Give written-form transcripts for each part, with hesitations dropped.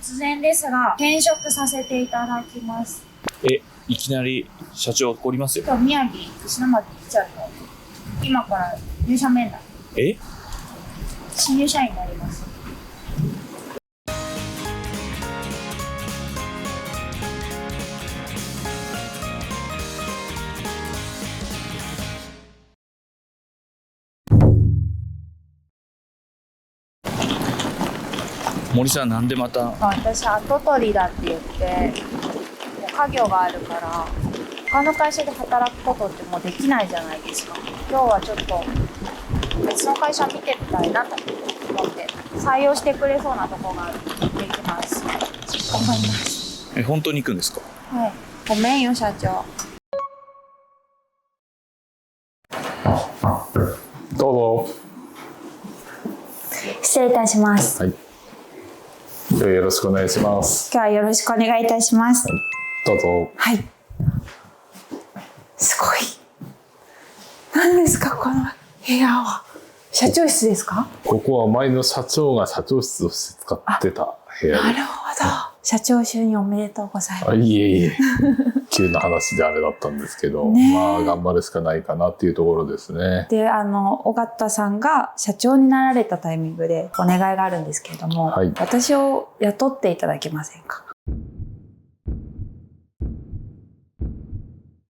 突然ですが、転職させていただきます。いきなり社長が来りますよ。今日宮城石巻来ちゃうの。今から入社面談。新入社員になります。森さん、なんでまた？私跡取りだって言って家業があるから他の会社で働くことってもうできないじゃないですか。今日はちょっと別の会社見てみたいなと思って採用してくれそうなところがあるので行きます。頑張ります。本当に行くんですか？はい。ごめんよ社長。どうぞ。失礼いたします。はい。今日はよろしくお願いします。今日はよろしくお願いいたします。はい、どうぞ。はい。すごい。何ですかこの部屋は。社長室ですか？ここは前の社長が社長室として使ってた部屋で。なるほど。社長就任おめでとうございます。いえいえ。急な話であれだったんですけど、まあ頑張るしかないかなっていうところですね。で、尾形さんが社長になられたタイミングでお願いがあるんですけれども、はい、私を雇っていただけませんか？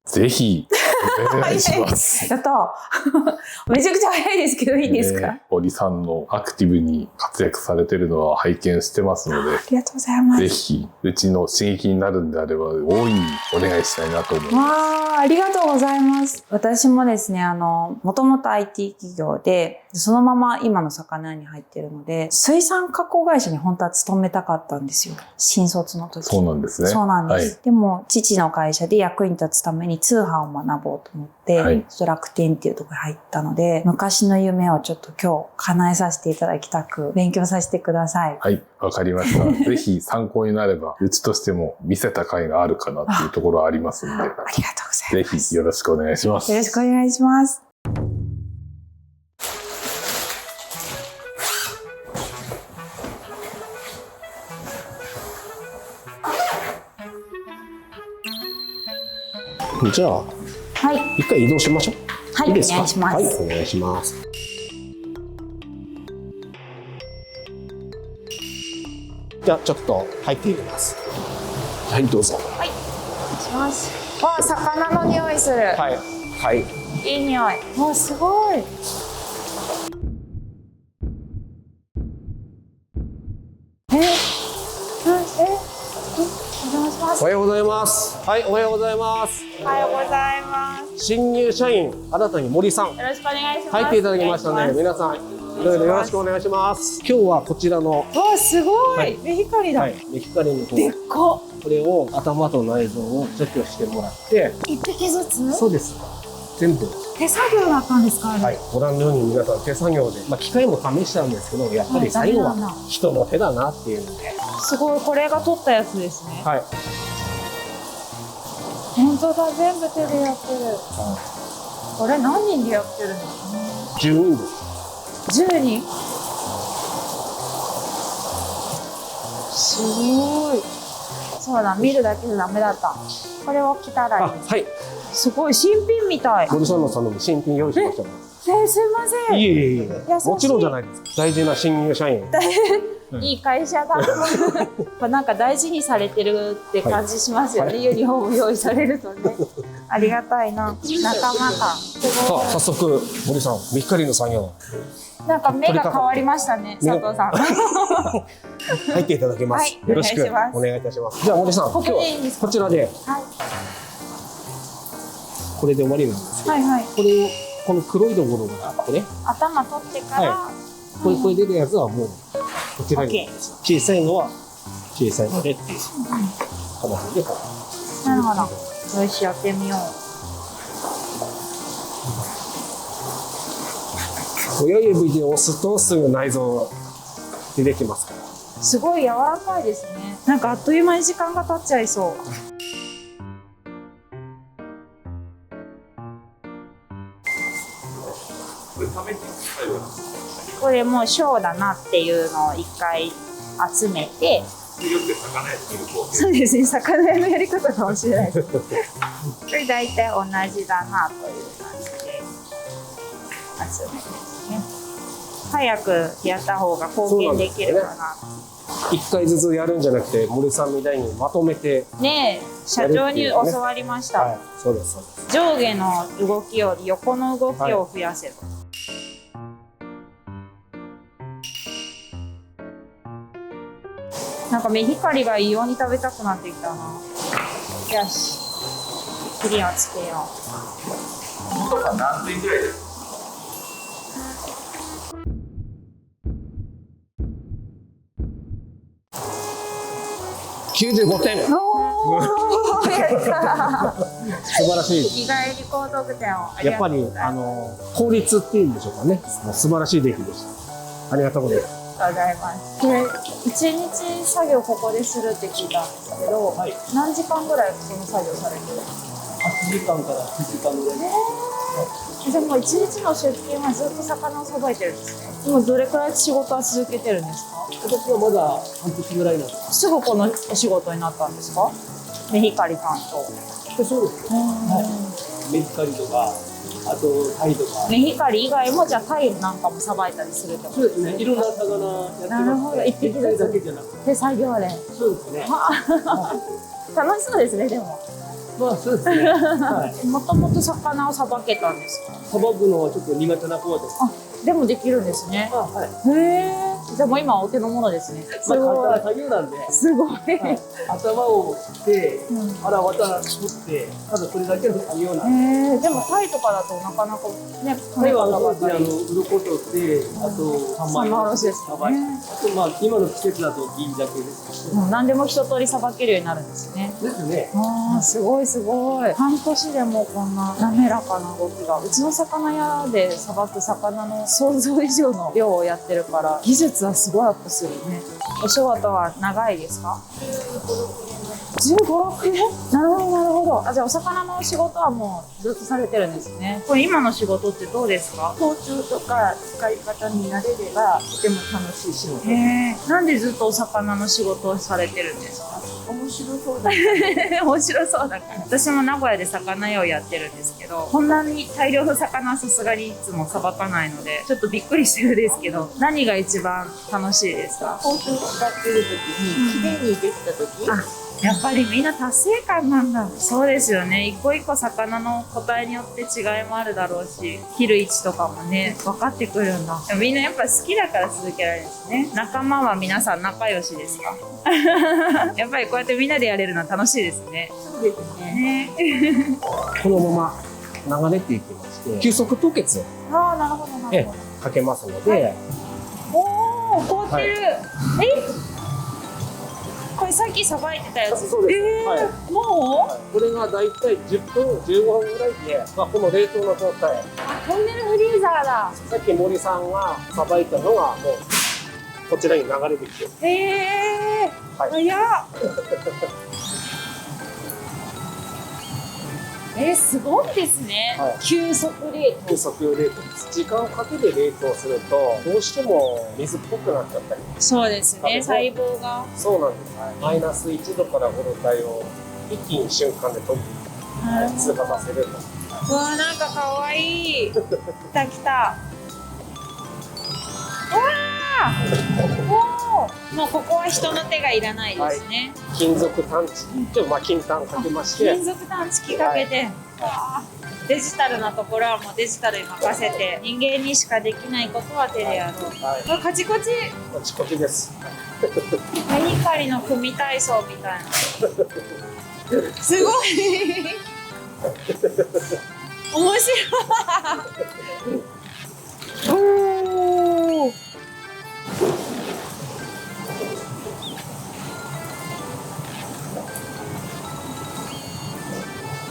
ぜひお願いします。やっためちゃくちゃ早いですけどいいですか？堀さんのアクティブに活躍されてるのは拝見してますので、ありがとうございます。ぜひうちの刺激になるんであれば大いにお願いしたいなと思います。わあ、ありがとうございます。私もですね、もともと IT 企業で、そのまま今の魚に入ってるので、水産加工会社に本当は勤めたかったんですよ。新卒の時。そうなんですね。そうなんです。はい、でも、父の会社で役に立つために通販を学ぼうと思って、はい、楽天っていうところに入ったので、昔の夢をちょっと今日叶えさせていただきたく、勉強させてください。はい、わかりました。ぜひ参考になれば、うちとしても見せた甲斐があるかなっていうところはありますので、ありがとうございます。ぜひよろしくお願いします。よろしくお願いします。じゃあ、はい、一回移動しましょう。はい、いいですか？お願いします。はい、お願いします。じゃあ、ちょっと入っていきます。はい、どうぞ。はい、お願いします。わあ、魚の匂いする。はい、はい。いい匂い。わあ、すごい。おはようございます。はい、おはようございます。おはようございます。新入社員、新たに森さん。よろしくお願いします。入っていただきましたね。皆さん、いろいろよろしくお願いします。今日はこちらの。わあ、すごい。はい、メヒカリだ。はい、メヒカリの方。でっか。これを頭と内臓を除去してもらって。一匹ずつ？そうです。全部。手作業だったんですか？はい、ご覧のように皆さん手作業で、機械も試したんですけど、やっぱり最後は人の手だなっていうので。すごい、これが取ったやつですね。はい。本当だ、全部手でやってる。これ何人でやってるんですか？10人です。10人？すごい。そうだ、見るだけでダメだった。これを着たらいいです。はい。すごい、新品みたい。森さんの頼み新品用意しました。すいません。いえいえいえ。もちろんじゃないです。大事な新入社員。いい会社だ。なんか大事にされてるって感じしますよね。ユニフォーム用意されるとね。ありがたいな。仲間か。さあ、早速森さん、メヒカリの作業。なんか目が変わりましたね、佐藤さん。入っていただきます。よろしくお願いいたします。じゃあ森さん、今日はこちらで。これで終わりなんですけど。これをこの黒いところがあってね。頭取ってから。これ出るやつはもうこちらに小さいのは小さいのでっていう形で。なるほど。よし、やってみよう。親指で押すとすぐ内臓出てきますから。すごい柔らかいですね。なんかあっという間に時間が経っちゃいそう。これもう小だなっていうのを一回集めて、魚屋で見る光景。そうですね、魚屋のやり方かもしれないです。これ大体同じだなという感じで集めですね。早くやった方が貢献できるかな。一回ずつやるんじゃなくて、森さんみたいにまとめて。ねえ、社長に教わりました。はい、そうです。そうです。上下の動きより横の動きを増やせと。なんかメヒカリが異様に食べたくなってきたな。よし、切りをつけよう。とか何点ぐらいですか？95点。おー、やった素晴らしい。意外に高得点を。やっぱり効率っていうんでしょうかね。もう素晴らしい出来でした。ありがとうございます。ありがとうございます。で、一日作業ここでするって聞いたんですけど、はい、何時間ぐらいその作業されてるんですか8時間から9時間ぐらい。じゃあもう一日の出勤はずっと魚をさばいてるんですね。今どれくらい仕事は続けてるんですか？私はまだ半年ぐらいなんです。すぐこのお仕事になったんですか？メヒカリさんと。そうです。はい。メヒカリとか、あとタイとか。メヒカリ以外もじゃあタイなんかもさばいたりするってことそうですね。いろんな魚やってます。なるほど。一匹ずつだけじゃなくて。手作業で。そうですね。楽しそうですね、でも。まあそうですね。はい。もともと魚をさばけたんですか？さばくのはちょっと苦手な方です。あ、でもできるんですね。はい。へえ。じゃあもう今はお手の物ですね。すまあごい。簡単な作業なんで。すごい。頭を切って、うん腹渡取って、ただそれだけの作業なんで。でもタイとかだとなかなかね、タイはそうですね、鱗取って、あとサンマおろしですよね。あとまあ今の季節だと銀鮭ですし。もう何でも一通りさばけるようになるんですね。ですね。ああ、すごいすごい。半年でもこんな滑らかな動きが。うちの魚屋でさばく魚の想像以上の量をやってるから、技術はすごいアップするね。お仕事は長いですか？15、6年？なるほど、なるほど。あ、じゃあお魚の仕事はもうずっとされてるんですね。これ今の仕事ってどうですか？包丁とか使い方に慣れればとても楽しい仕事。なんでずっとお魚の仕事をされてるんですか？面白そうだ。面白そうだから。私も名古屋で魚屋をやってるんですけど、こんなに大量の魚はさすがにいつもさばかないので、ちょっとびっくりしてるんですけど、何が一番楽しいですか？包丁使ってる時に綺麗にできた時、あ、やっぱりみんな達成感なんだ。そうですよね。一個一個魚の個体によって違いもあるだろうし、切る位置とかもね、分かってくるんだ。でもみんなやっぱ好きだから続けられるんですね。仲間は皆さん仲良しですか？やっぱりこうやってみんなでやれるのは楽しいですね。そうですね。ね。このまま流れていきまして、急速凍結をああ、なるほど、なるほど。かけますので、おー、凍ってる。これさっきさばいてたやつ。そうです。はい。もう？これがだいたい10分、15分ぐらいで、まあ、この冷凍の状態。トンネルフリーザーだ。さっき森さんがさばいたのが、もう、こちらに流れてきて。はい。早っ。すごいですね。はい急速冷凍。急速冷凍です。時間をかけて冷凍すると、どうしても水っぽくなっちゃったり。そうですね。細胞が。そうなんです。マイナス1度から5度帯を一気に瞬間で通過させると。うわー、なんか可愛い。来た来た。うわー。おー。もうここは人の手がいらないですね。金属探知機を金炭かけまして、金属探知機かけて。わー。デジタルなところはもうデジタルに任せて、人間にしかできないことは手でやろう。はい。うわ、カチコチ。こっちこっちです。メヒカリの組体操みたいな。すごい。面白い。おお。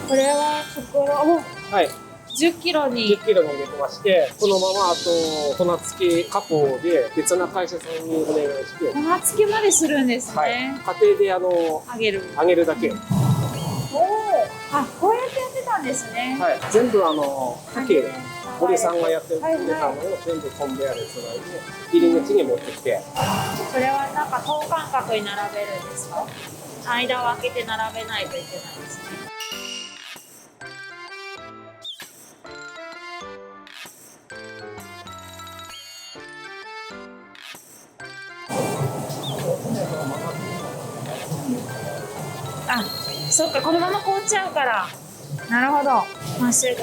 これは袋をはい。 10キロに。 10キロに入れてまして、このままあと粉付き加工で別な会社さんにお願いして、粉付けまでするんですはい、ね。家庭であげる。揚げるだけ。おお。あ、こうやってやってたんですね。はい。全部揚げ鮭堀さんがやってくれたのを全部コンベヤーでつないで入り口に持ってきて、それはなんか等間隔に並べるんですか？間を空けて並べないといけないですね。あ、そっか、このまま凍っちゃうから。なるほど。まっすぐに。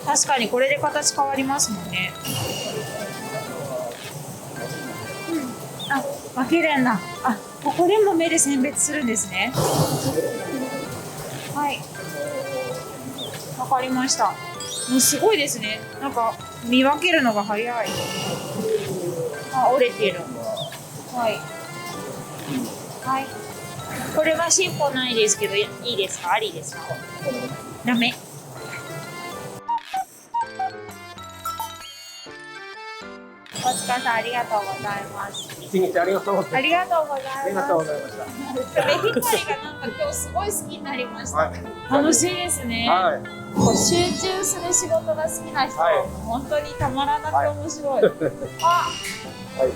確かにこれで形変わりますもんね。あ、分けるんだ。あ、ここでも目で選別するんですね。はい。わかりました。もうすごいですね。なんか見分けるのが早い。あ、折れてる。はい。はい。これは進歩ないですけど、いいですか？ありですか？ダメ。お疲れさん、ありがとうございます。一日ありがとうございます。ありがとうございます。ありがとうございました。メヒカリがなんか今日すごい好きになりました。はい楽しいですね。はい。こう集中する仕事が好きな人は、はい本当にたまらなく面白い。あ、はい。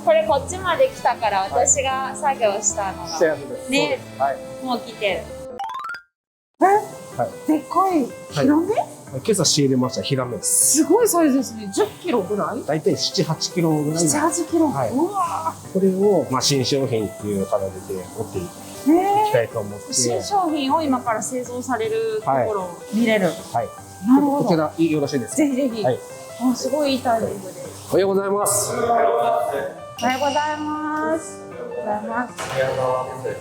これこっちまで来たから私が作業したのが、シェアです。ねはい。もう来てる。はい。でっかいヒラメ？今朝仕入れましたヒラメです。すごいサイズですね。10キロぐらい？だいたい7、8キロぐらい。 7、8キロ。はいうわこれをまあ新商品っていう形で持っていー。ねきたいと思って。新商品を今から製造されるところを見れる。はい。なるほど。こちらよろしいですか？ぜひぜひ。はい。あ、すごいいいタイミングで。おはようございます。おはようございます。おはようございます。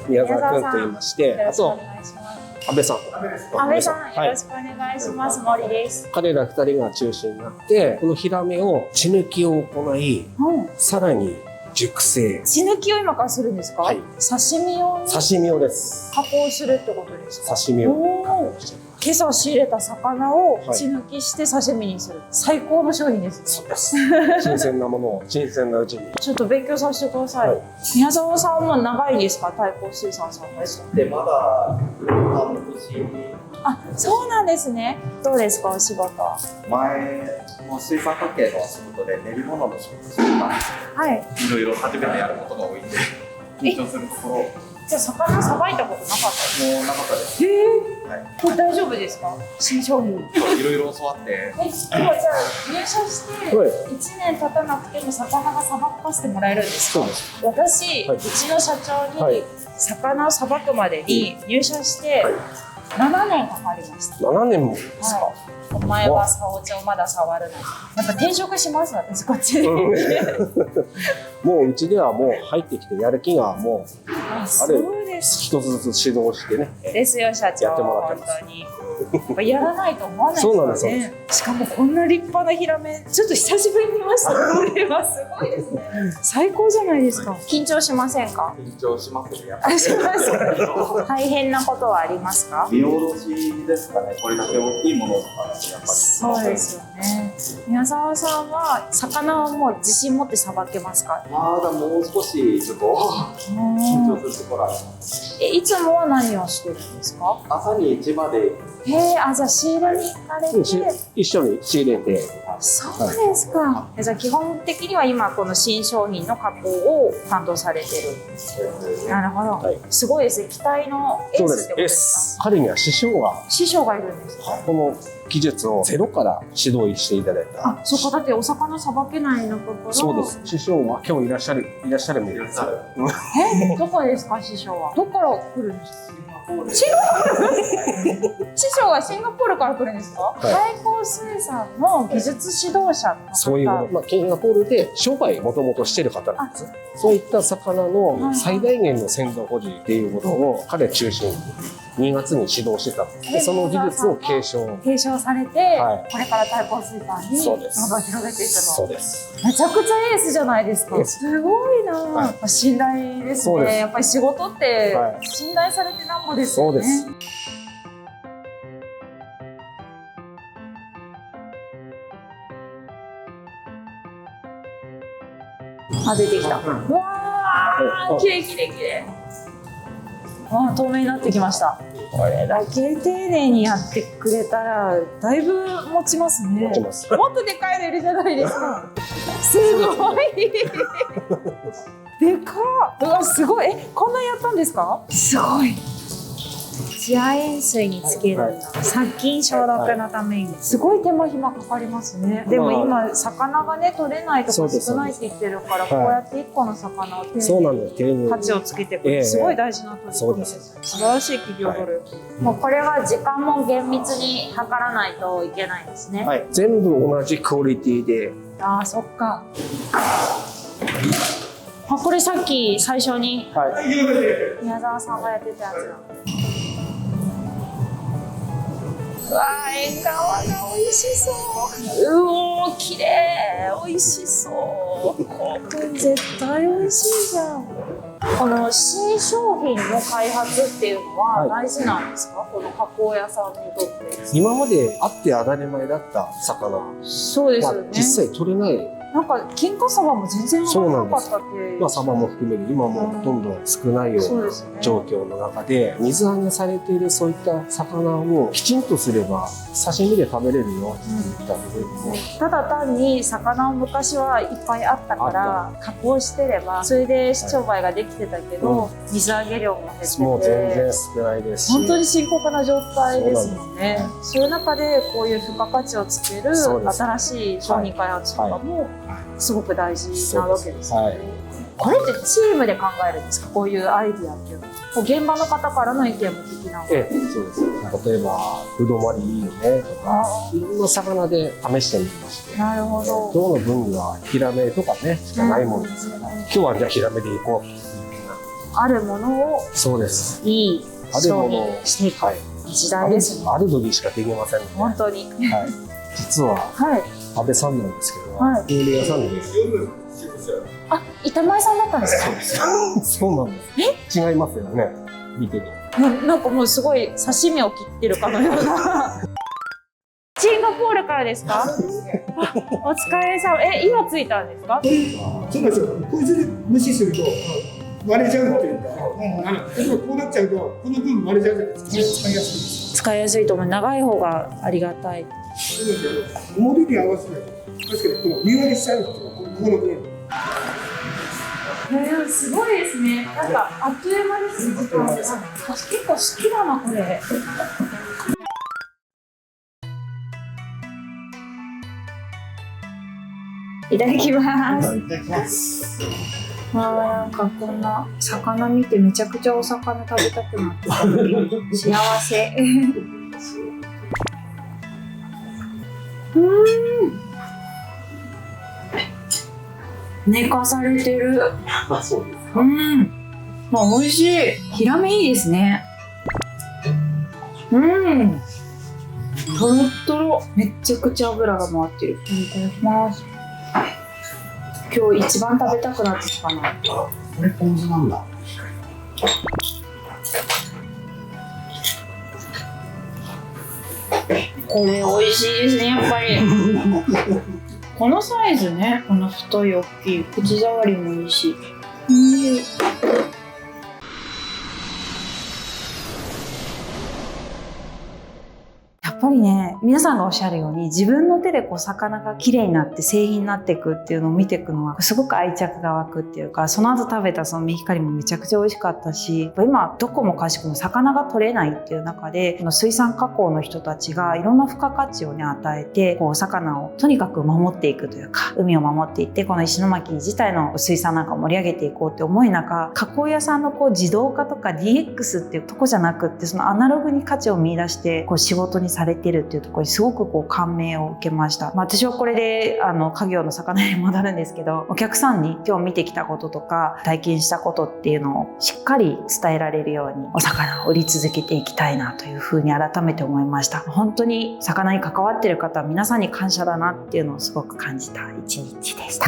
宮沢君と言いまして、あとよろしくお願いします。安倍さん。安倍さん、はいよろしくお願いします。森です。彼ら2人が中心になってこのヒラメを血抜きを行いうん。さらに熟成血抜きを今からするんですか？はい刺身用に刺身用です。加工するってことですか？刺身をおー今朝仕入れた魚をはい血抜きして刺身にする。最高の商品ですね。そうです。新鮮なものを新鮮なうちに。ちょっと勉強させてください。はい宮沢さんは長いですか？太閤水産さんです。でまだ半年あ、そうなんですね。どうですか、お仕事？前も水産関係の仕事で練り物の仕事してたんですはい。けどいろいろ初めてやることが多いんで緊張するところもじゃあ魚さばいたことなかったですうなかったです。か？はいこれ大丈夫ですか？新商品。いろいろ教わって今じゃあ入社してはい1年経たなくても魚がさばかせてもらえるんですか？そうです。私、はいうちの社長はいに魚をさばくまでに入社してはい7年かかりました。 7年もですか。お前はさお茶をまだ触るな。やっぱ転職します私こっちで。もううちではもう入ってきてやる気がもうあ、そうです。一つずつ指導してね。ですよ社長。やってもらって本ます当に。やっぱやらないと思わないそうなんですですよね。しかもこんな立派なヒラメ、ちょっと久しぶりに見ました。これはすごいですね。最高じゃないですか。緊張しませんか？緊張しますね。やっぱあ、しますか。大変なことはありますか？見下ろしですかね。これだけ大きいものとかやっぱりそうですよね。宮沢さんは魚はもう自信持ってさばけますか？まだもう少しちょっと緊張するところあります。いつもは何をしてるんですか？朝に市場でへえ、あ、じゃあ仕入れに行かれて。一緒に仕入れて。そうですか。じゃあ基本的には今この新商品の加工を担当されてる。なるほど。はいすごいですね。期待のエーそうですスってことですか？彼には師匠が師匠がいるんですか？この技術をゼロから指導していただいた。あ、そこだってお魚さばけないのから。そうです。師匠は今日いらっしゃるみたいです。どこですか師匠は？どこから来るんですか？師匠はシンガポールから来るんですか？はい太閤水産の技術指導者の方。そういうもの、まあ、シンガポールで商売もともとしてる方なんです。そういった魚の最大限の鮮度保持っていうことを彼中心に2月に指導してたんです。でその技術を継承。継承されて、はいこれから太閤水産にそうですどんどん広げていくそうの。です。めちゃくちゃエースじゃないですか。エースすごいな、は信頼ですそうですね。やっぱり仕事ってはい信頼されてなんぼですよね。そうです。あ、出てきた。うわはー、いきれいきれいきれい。あ、透明になってきました。これだけ丁寧にやってくれたらだいぶ持ちますね。持ちます。もっとでかいのいるじゃないですか。すごい。でかっ。うわ、すごい。こんなやったんですか？すごい。次亜塩水につけるんだ。殺菌消毒のために。すごい手間暇かかりますね。でも今魚がね取れないとこ少ないって言ってるから、こうやって一個の魚を丁そうなん寧です。丁寧にに価値をつけてくる。すごい大事な取り組みです。素晴らしい企業努力。もうこれは時間も厳密に測らないといけないんですね。はい。全部同じクオリティで。ああ、そっか。あ、これさっき最初に宮沢さんがやってたやつだ。うわー、縁側が美味しそう。うおー、綺麗、美味しそう。これ絶対美味しいじゃん。この新商品の開発っていうのは大事なんですか？この加工屋さんにとって。今まであって当たり前だった魚。そうですよね。実際取れない。なんか金華サバも全然上がらなかったって。まあ、サバも含める今もほとんど少ないような状況の中で、水揚げされているそういった魚をきちんとすれば刺身で食べれるようにっていった部分も、ただ単に魚を昔はいっぱいあったから加工してればそれで商売ができてたけど、水揚げ量も減っててもう全然少ないですし、本当に深刻な状態ですもんね。そういう中でこういう付加価値をつける新しい商品開発とかもすごく大事なわけですよね。これってチームで考えるんですか？こういうアイディアっていうのはこう現場の方からの意見も聞きながら。そうです。例えばうどまりいいよねとか、いろんな魚で試してみまして、なるほど。どの分野はヒラメとかねしかないものですから、今日はじゃあヒラメでいこう。あるものをそうです。いい商品にしていく時代ですね。ある時しかできませんので。本当に。はい。実ははい。安倍さんなんですけど、はい料理屋さんで。あ、板前さんだったんですか？そうなんです。違いますよね。見てて。なんかもうすごい刺身を切ってるかのような。シンガポールからですか？お疲れ様。今着いたんですか？そうなんですよ。こいつで無視すると割れちゃうっていうか、例えばこうなっちゃうとこの分割れちゃうじゃないですか。使いやすいです。使いやすいと思う。長い方がありがたい。なので重りに合わせないと。確かにこの2割しちゃうっていうか、ここの分。すごいですね。なんかあっという間です。結構好きだなこれ。いただきます。いただきます。なんかこんな魚見てめちゃくちゃお魚食べたくなってた。幸せ。寝かされてる。そうです。まあ美味しい。ヒラメいいですね。とろっとろ。めっちゃくちゃ油が回ってる。いただきます。今日一番食べたくなってきたな。これポン酢なんだ。これ美味しいですね、やっぱり。このサイズね、この太い大きい口触りもいいし。やっぱりね、皆さんがおっしゃるように自分の手でこう魚が綺麗になって製品になっていくっていうのを見ていくのはすごく愛着が湧くっていうか、その後食べたそのメヒカリもめちゃくちゃ美味しかったし、今どこもかしこも魚が取れないっていう中で、この水産加工の人たちがいろんな付加価値をね与えて、こうお魚をとにかく守っていくというか、海を守っていって、この石巻自体の水産なんかを盛り上げていこうって思い中、加工屋さんのこう自動化とか DX っていうとこじゃなくって、そのアナログに価値を見出してこう仕事にされてるっていうところにすごくこう感銘を受けました。私はこれで家業の魚に戻るんですけど、お客さんに今日見てきたこととか体験したことっていうのをしっかり伝えられるようにお魚を売り続けていきたいなというふうに改めて思いました。本当に魚に関わっている方は皆さんに感謝だなっていうのをすごく感じた一日でした。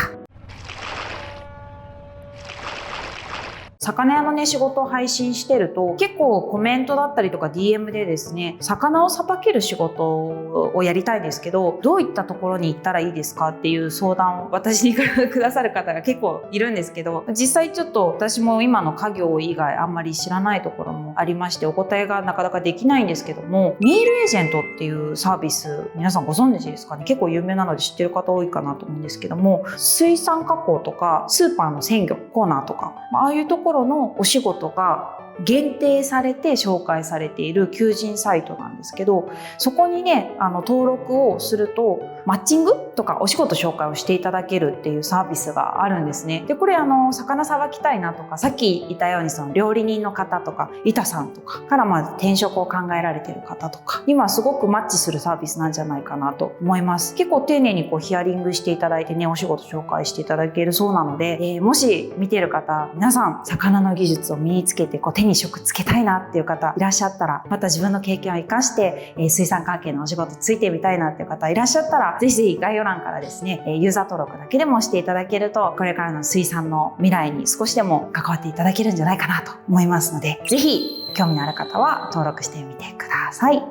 魚屋のね、仕事を配信してると、結構コメントだったりとか DM でですね、魚をさばける仕事をやりたいですけど、どういったところに行ったらいいですかっていう相談を私にくださる方が結構いるんですけど、実際ちょっと私も今の家業以外あんまり知らないところもありまして、お答えがなかなかできないんですけども、ミールエージェントっていうサービス、皆さんご存知ですかね。結構有名なので知ってる方多いかなと思うんですけども、水産加工とかスーパーの鮮魚コーナーとか、ああいうところのお仕事が限定されて紹介されている求人サイトなんですけど、そこにね、登録をするとマッチングとかお仕事紹介をしていただけるっていうサービスがあるんですね。でこれ魚さばきたいなとか、さっき言ったようにその料理人の方とか板さんとかからまず転職を考えられている方とか今すごくマッチするサービスなんじゃないかなと思います。結構丁寧にヒアリングしていただいてね、お仕事紹介していただけるそうなので、もし見ている方、皆さん魚の技術を身につけて手に職つけたいなっていう方いらっしゃったら、また自分の経験を生かして水産関係のお仕事ついてみたいなっていう方いらっしゃったら、ぜひぜひ概要欄からですね、ユーザー登録だけでもしていただけると、これからの水産の未来に少しでも関わっていただけるんじゃないかなと思いますので、ぜひ興味のある方は登録してみてください。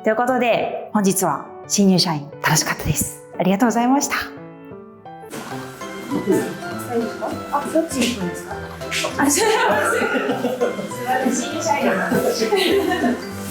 ということで、本日は新入社員楽しかったです。ありがとうございました。あ、どっちに行くんですか？あ、すいません。新入社員なんです。